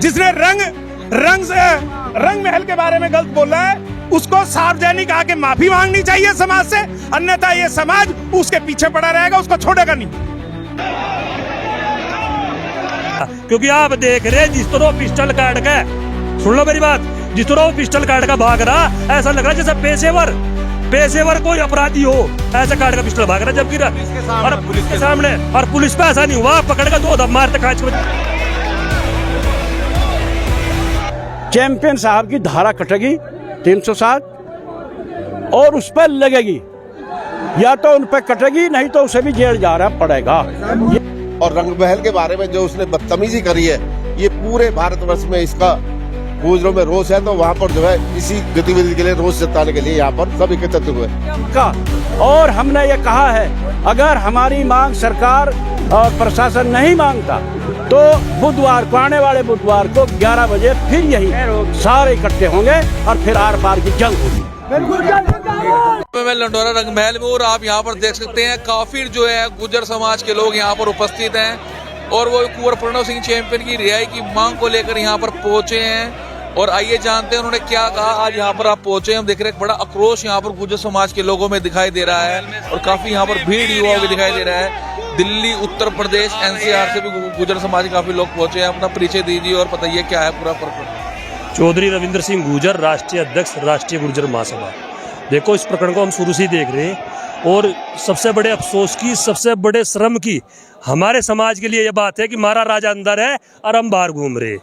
जिसने रंग महल के बारे में गलत बोला है, उसको सार्वजनिक आके माफी मांगनी चाहिए समाज से, अन्यथा ये समाज उसके पीछे पड़ा रहेगा, उसको छोड़ेगा नहीं। क्योंकि आप देख रहे हैं जिस तरह पिस्टल काट के, सुन लो मेरी बात, जिस तरह वो पिस्टल काट का भाग रहा, ऐसा लग रहा जैसे पेशेवर कोई अपराधी हो, ऐसा काट का पिस्टल भाग रहा, जबकि पुलिस के सामने, और पुलिस पे ऐसा नहीं हुआ, पकड़ का 2 धम मारते कांच में। चैंपियन साहब की धारा कटेगी 307 और उस पर लगेगी, या तो उन पर कटेगी, नहीं तो उसे भी जेल जा रहा पड़ेगा। और रंग महल के बारे में जो उसने बदतमीजी करी है, ये पूरे भारतवर्ष में इसका गुजरों में रोष है, तो वहाँ पर जो है इसी गतिविधि के लिए रोष जताने के लिए यहाँ पर सब एकत्रित हुए। और हमने ये कहा है, अगर हमारी मांग सरकार और प्रशासन नहीं मांगता तो बुधवार को, आने वाले बुधवार को 11 बजे फिर यही सारे इकट्ठे होंगे और फिर आर पार की जंग होगी। मैं लंडोरा रंग महल में, और आप यहाँ पर देख सकते हैं काफी जो है गुर्जर समाज के लोग यहाँ पर उपस्थित हैं और वो कुंवर प्रणव सिंह चैंपियन की रिहाई की मांग को लेकर यहाँ पर पहुंचे हैं। और आइए जानते हैं उन्होंने क्या कहा। आज यहाँ पर आप पहुंचे, हम देख रहे हैं बड़ा आक्रोश यहाँ पर गुर्जर समाज के लोगों में दिखाई दे रहा है और काफी यहाँ पर भीड़ युवाओं की दिखाई दे रहा है। दिल्ली, उत्तर प्रदेश, NCR से भी गुर्जर समाज के काफी लोग पहुंचे हैं। अपना परिचय दीजिए और बताइए क्या है पूरा प्रकरण। चौधरी रविंद्र सिंह गुर्जर, राष्ट्रीय अध्यक्ष, राष्ट्रीय गुर्जर महासभा। देखो, इस प्रकरण को हम शुरू से ही देख रहे हैं और सबसे बड़े अफसोस की, सबसे बड़े श्रम की हमारे समाज के लिए यह बात है कि हमारा राजा अंदर है और हम बाहर घूम रहे,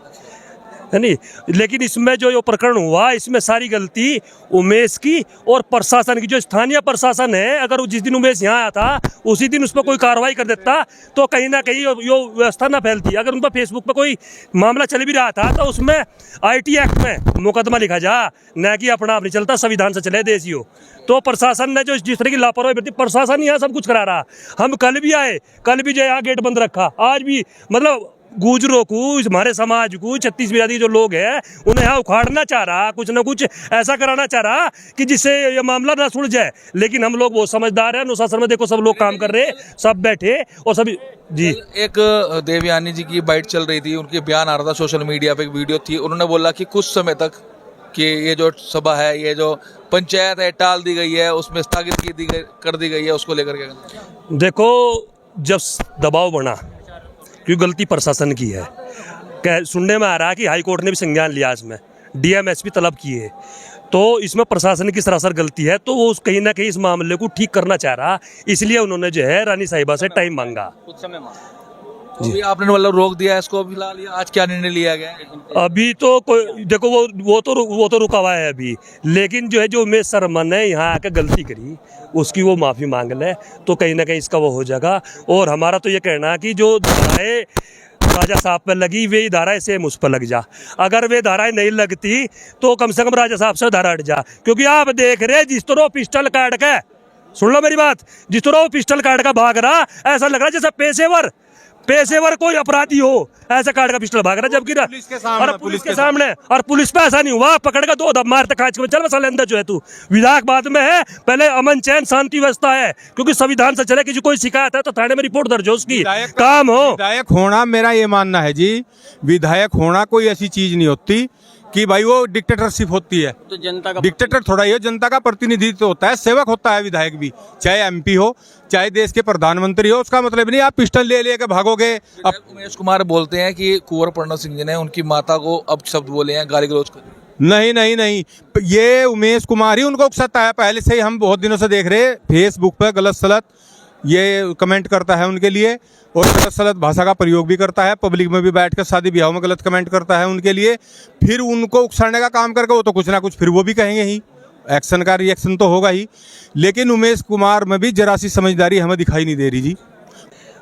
है नहीं। लेकिन इसमें जो प्रकरण हुआ, इसमें सारी गलती उमेश की और प्रशासन की। जो स्थानीय प्रशासन है, अगर जिस दिन उमेश यहाँ आया था उसी दिन उस पर कोई कार्रवाई कर देता तो कहीं ना कहीं यो व्यवस्था ना फैलती। अगर उन पर फेसबुक पर कोई मामला चल भी रहा था तो उसमें IT एक्ट में मुकदमा लिखा जा, न कि अपना आप नहीं चलता, संविधान से चले देसी हो। तो प्रशासन ने जो जिस तरह की लापरवाही बरती, प्रशासन ही यहाँ सब कुछ करा रहा। हम कल भी आए, कल भी जो यहाँ गेट बंद रखा, आज भी मतलब गुजरों को, हमारे समाज को, 36 बिरादरी जो लोग हैं उन्हें यहाँ उखाड़ना चाह रहा, कुछ ना कुछ ऐसा कराना चाह रहा कि जिससे ये मामला ना सुलझ जाए। लेकिन हम लोग बहुत समझदार हैं। अनुशासन में देखो सब लोग काम कर रहे, सब बैठे और सभी जी। एक देवयानी जी की बाइट चल रही थी, उनके बयान आ रहा था सोशल मीडिया पे, एक वीडियो थी, उन्होंने बोला कि कुछ समय तक कि ये जो सभा है, ये जो पंचायत है टाल दी गई है, उसमें स्थगित कर दी गई है, उसको लेकर क्या? देखो, जब दबाव बढ़ा, क्योंकि गलती प्रशासन की है, सुनने में आ रहा है कि हाई कोर्ट ने भी संज्ञान लिया, इसमें DM SP तलब किए, तो इसमें प्रशासन की सरासर गलती है। तो वो कहीं ना कहीं इस मामले को ठीक करना चाह रहा, इसलिए उन्होंने जो है रानी साहिबा से टाइम मांगा। जी, आपने मतलब रोक दिया इसको फिलहाल, आज क्या निर्णय लिया गया? अभी तो कोई देखो, वो तो रुका हुआ है अभी, लेकिन जो है जो उमेश शर्मा ने यहाँ आकर गलती करी उसकी वो माफी मांग ले तो कहीं ना कहीं इसका वो हो जाएगा। और हमारा तो ये कहना है कि जो धाराएं राजा साहब पर लगी वे धाराएं सेम उस पर लग जा। अगर वे धाराएं नहीं लगती तो कम से कम राजा साहब से धारा हट जा। क्योंकि आप देख रहे हैं जिस तरह पिस्टल काट के, सुन लो मेरी बात, जिस तरह वो पिस्टल काट का भाग रहा, ऐसा लग रहा जैसे पेशेवर कोई अपराधी हो, ऐसा काट का पिस्टल भाग रहा, जबकि पुलिस के सामने, और पुलिस पे ऐसा नहीं हुआ, पकड़ का 2 धम मारते कांच में, चल साले अंदर जो है तू। विधायक बाद में है, पहले अमन चैन शांति व्यवस्था है, क्योंकि संविधान से चले। किसी कोई शिकायत है तो थाने में रिपोर्ट दर्ज हो, उसकी काम हो। विधायक होना, मेरा ये मानना है जी, विधायक होना कोई ऐसी चीज नहीं होती कि भाई वो डिक्टेटरशिप होती है। तो जनता का डिक्टेटर थोड़ा ही हो, जनता का प्रतिनिधित्व होता है, सेवक होता है विधायक भी, चाहे MP हो, चाहे देश के प्रधानमंत्री हो। उसका मतलब नहीं आप पिस्टल ले के भागोगे। अब उमेश कुमार बोलते हैं कि कुंवर प्रणव सिंह जी ने उनकी माता को अब शब्द बोले हैं, गाली गलौज कर। नहीं, ये उमेश कुमार ही उनको उकसाता है। पहले से ही हम बहुत दिनों से देख रहे, फेसबुक पर गलत सलत ये कमेंट करता है उनके लिए, और गलत सलत भाषा का प्रयोग भी करता है। पब्लिक में भी बैठकर शादी ब्याह में गलत कमेंट करता है उनके लिए। फिर उनको उकसाने का काम करके वो तो कुछ ना कुछ फिर वो भी कहेंगे ही, एक्शन का रिएक्शन तो होगा ही। लेकिन उमेश कुमार में भी जरा सी समझदारी हमें दिखाई नहीं दे रही जी।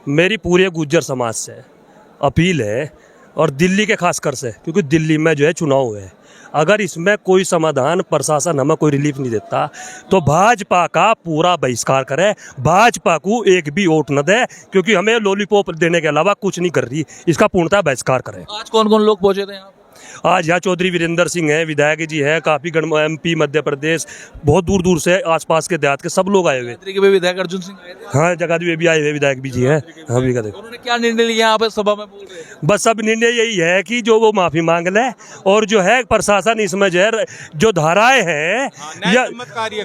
मेरी पूरे गुर्जर समाज से अपील है, और दिल्ली के खासकर से, क्योंकि दिल्ली में जो है चुनाव है, अगर इसमें कोई समाधान प्रशासन हमें कोई रिलीफ नहीं देता तो भाजपा का पूरा बहिष्कार करे, भाजपा को एक भी वोट न दे, क्योंकि हमें लॉलीपॉप देने के अलावा कुछ नहीं कर रही। इसका पूर्णतः बहिष्कार करें। आज कौन कौन लोग पहुंचे थे यहाँ? आज यहाँ चौधरी वीरेंद्र सिंह है, विधायक जी है, काफ़ी MP मध्य प्रदेश, बहुत दूर दूर से आसपास के देहात के सब लोग आए हुए। के भी विधायक अर्जुन सिंह आए थे। हाँ, जगाधरी में भी आए हुए विधायक भी जी है। हाँ भी कहते उन्होंने क्या निर्णय लिया यहाँ पे सभा में बोल रहे हैं? बस अब निर्णय यही है कि जो वो माफ़ी मांग ले, और जो है प्रशासन इसमें जो है जो धाराएं हैं या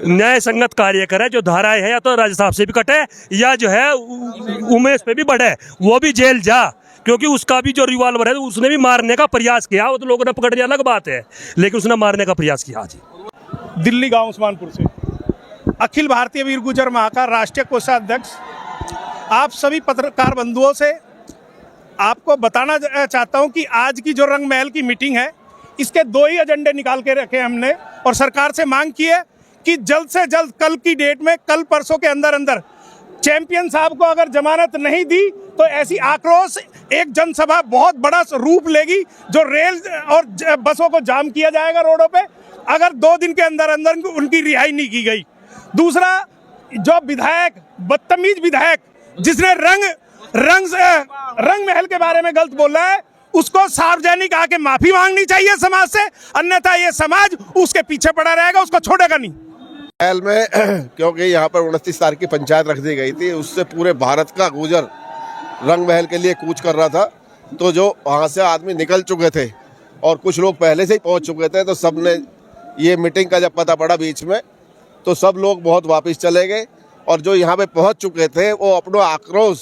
न्याय संगत कार्य करे। जो धाराएं हैं या तो राज साहब से भी कटे या जो है उमेश पे भी बढ़े, वो भी जेल जा, क्योंकि उसका भी जो रिवॉल्वर है उसने भी मारने का प्रयास किया। वो तो लोगों ने पकड़ लिया अलग बात है, लेकिन उसने मारने का प्रयास किया। जी दिल्ली गांव उस्मानपुर से अखिल भारतीय वीर गुर्जर महाका राष्ट्रीय कोषाध्यक्ष आप सभी पत्रकार बंधुओं से आपको बताना चाहता हूं कि आज की जो रंग महल की मीटिंग है, इसके 2 ही एजेंडे निकाल के रखे हमने और सरकार से मांग की है कि जल्द से जल्द कल की डेट में, कल परसों के अंदर अंदर चैंपियन साहब को अगर जमानत नहीं दी तो ऐसी आक्रोश एक जनसभा बहुत बड़ा रूप लेगी, जो रेल और बसों को जाम किया जाएगा रोडों पे, अगर 2 दिन के अंदर अंदर उनकी रिहाई नहीं की गई। दूसरा, जो विधायक, बदतमीज विधायक जिसने रंग महल के बारे में गलत बोला है, उसको सार्वजनिक आके माफी मांगनी चाहिए समाज से, अन्यथा ये समाज उसके पीछे पड़ा रहेगा, उसको छोड़ेगा नहीं। महल में क्योंकि यहाँ पर 29 तारीख की पंचायत रख दी गई थी, उससे पूरे भारत का गुजर रंग महल के लिए कूच कर रहा था। तो जो वहाँ से आदमी निकल चुके थे और कुछ लोग पहले से ही पहुँच चुके थे, तो सब ने ये मीटिंग का जब पता पड़ा बीच में, तो सब लोग बहुत वापस चले गए। और जो यहाँ पे पहुँच चुके थे वो अपना आक्रोश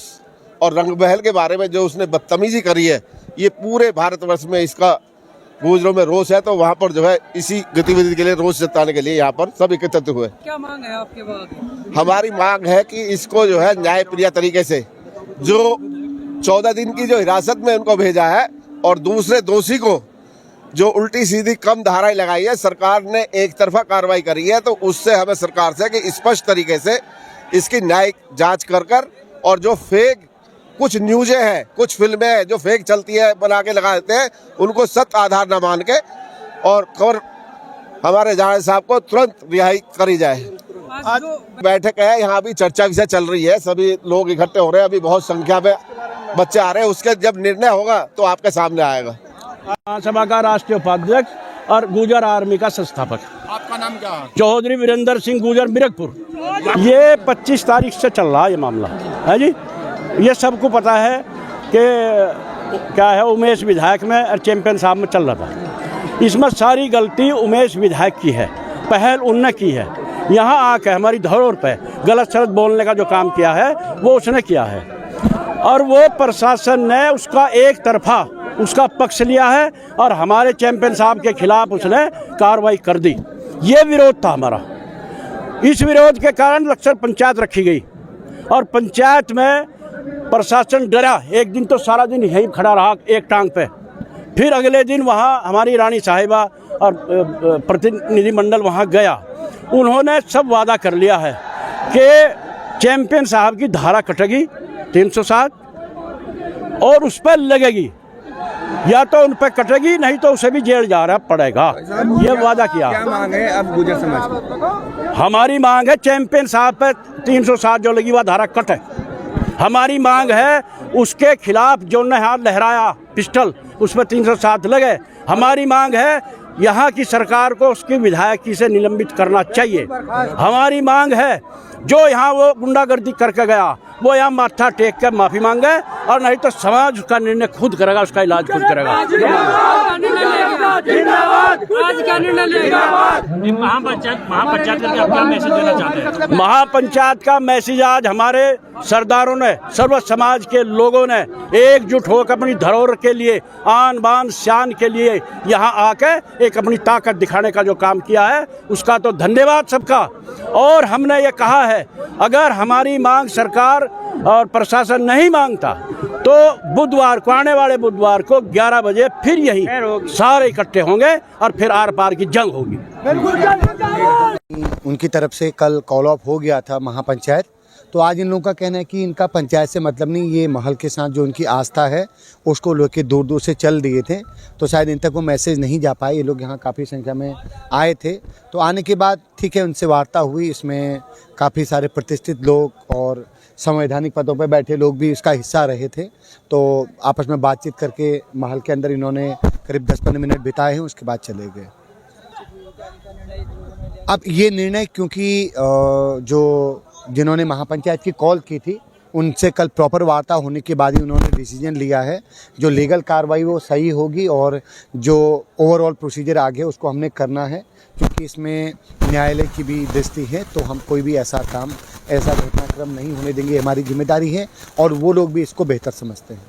और रंग महल के बारे में जो उसने बदतमीजी करी है, ये पूरे भारतवर्ष में इसका गुजरों में रोष है। तो वहाँ पर जो है इसी गतिविधि के लिए रोष जताने के लिए यहाँ पर सब एकत्रित हुए। क्या मांग है आपके पास? हमारी मांग है कि इसको जो है न्यायप्रिय तरीके से, जो 14 दिन की जो हिरासत में उनको भेजा है और दूसरे दोषी को जो उल्टी सीधी कम धाराएं लगाई है, सरकार ने एक तरफा कार्रवाई करी है, तो उससे हमें सरकार से कि स्पष्ट तरीके से इसकी न्यायिक जांच कर और जो फेक कुछ न्यूज़ें हैं, कुछ फिल्में हैं जो फेक चलती है बना के लगा देते हैं, उनको सत्य आधार न मान के और हमारे जाने साहब को तुरंत रिहाई करी जाए। आज बैठक है, यहाँ भी चर्चा विषय चल रही है, सभी लोग इकट्ठे हो रहे हैं, अभी बहुत संख्या में बच्चे आ रहे हैं, उसके जब निर्णय होगा तो आपके सामने आएगा। महासभा का राष्ट्रीय उपाध्यक्ष और गुर्जर आर्मी का संस्थापक। आपका नाम क्या है? चौधरी वीरेंद्र सिंह, गुर्जर मिरकपुर। ये 25 तारीख से चल रहा है ये मामला है जी। ये सबको पता है कि क्या है, उमेश विधायक में और चैंपियन साहब में चल रहा था। इसमें सारी गलती उमेश विधायक की है, पहल उनने की है। यहाँ आके हमारी धरोहर पे गलत सलत बोलने का जो काम किया है वो उसने किया है, और वो प्रशासन ने उसका एक तरफा उसका पक्ष लिया है और हमारे चैंपियन साहब के खिलाफ उसने कार्रवाई कर दी। ये विरोध था हमारा। इस विरोध के कारण लक्सर पंचायत रखी गई और पंचायत में प्रशासन डरा। एक दिन तो सारा दिन यहीं खड़ा रहा एक टांग पे, फिर अगले दिन वहाँ हमारी रानी साहिबा और प्रतिनिधिमंडल वहाँ गया। उन्होंने सब वादा कर लिया है कि चैंपियन साहब की धारा कटेगी 307 और उस पर लगेगी, या तो उन पर कटेगी, नहीं तो उसे भी जेल जा रहा पड़ेगा। ये वादा किया। क्या मांग है अब गुर्जर समाज की? हमारी मांग है चैंपियन साहब पे 307 जो लगी हुआ धारा कटे। हमारी मांग है उसके खिलाफ जो ने हाथ लहराया पिस्टल, उस पर 307 लगे। हमारी मांग है यहाँ की सरकार को उसकी विधायकी से निलंबित करना चाहिए। हमारी मांग है जो यहाँ वो गुंडागर्दी करके गया वो यहाँ माथा टेक कर माफी मांगे, और नहीं तो समाज उसका निर्णय खुद करेगा, उसका इलाज खुद करेगा। महापंचायत का मैसेज आज हमारे सरदारों ने, सर्व समाज के लोगों ने एकजुट होकर अपनी धरोहर के लिए, आन बान शान के लिए यहाँ आके एक अपनी ताकत दिखाने का जो काम किया है, उसका तो धन्यवाद सबका। और हमने ये कहा है, अगर हमारी मांग सरकार और प्रशासन नहीं मांगता तो बुधवार को, आने वाले बुधवार को 11 बजे फिर यही सारे इकट्ठे होंगे और फिर आर पार की जंग होगी। उनकी तरफ से कल कॉल ऑफ हो गया था महापंचायत, तो आज इन लोगों का कहना है कि इनका पंचायत से मतलब नहीं, ये महल के साथ जो उनकी आस्था है उसको लोग के दूर दूर से चल दिए थे, तो शायद इन तक वो मैसेज नहीं जा पाए। ये लोग यहाँ काफ़ी संख्या में आए थे, तो आने के बाद ठीक है उनसे वार्ता हुई। इसमें काफ़ी सारे प्रतिष्ठित लोग और संवैधानिक पदों पर बैठे लोग भी इसका हिस्सा रहे थे, तो आपस में बातचीत करके महल के अंदर इन्होंने करीब 10-15 मिनट बिताए हैं, उसके बाद चले गए। अब ये निर्णय क्योंकि जिन्होंने महापंचायत की कॉल की थी उनसे कल प्रॉपर वार्ता होने के बाद ही उन्होंने डिसीजन लिया है। जो लीगल कार्रवाई वो सही होगी और जो ओवरऑल प्रोसीजर आगे उसको हमने करना है, क्योंकि इसमें न्यायालय की भी दृष्टि है। तो हम कोई भी ऐसा घटनाक्रम नहीं होने देंगे, हमारी जिम्मेदारी है और वो लोग भी इसको बेहतर समझते हैं।